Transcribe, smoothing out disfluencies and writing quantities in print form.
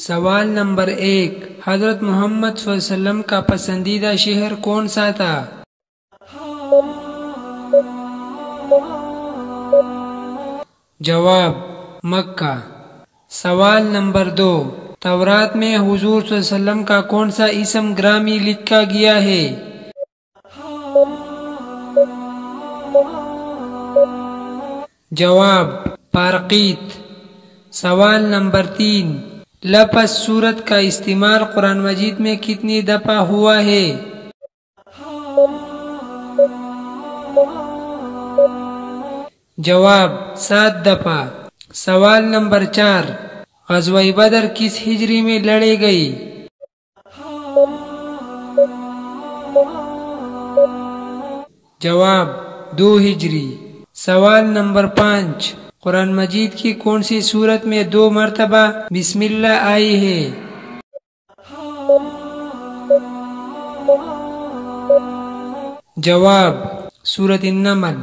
سوال نمبر 1، حضرت محمد صلی اللہ علیہ وسلم کا پسندیدہ شہر کون سا تھا؟ جواب مکہ۔ سوال نمبر 2، تورات میں حضور صلی اللہ علیہ وسلم کا کون سا اسم گرامی لکھا گیا ہے؟ جواب پارقیت۔ سوال نمبر 3، لفظ سورت کا استعمال قرآن مجید میں کتنی دفعہ ہوا ہے؟ جواب 7 دفعہ۔ سوال نمبر 4، غزوہ بدر کس ہجری میں لڑے گئی؟ جواب 2 ہجری۔ سوال نمبر 5، قرآن مجید کی کون سی سورت میں 2 مرتبہ بسم اللہ آئی ہے؟ جواب سورۃ النمل۔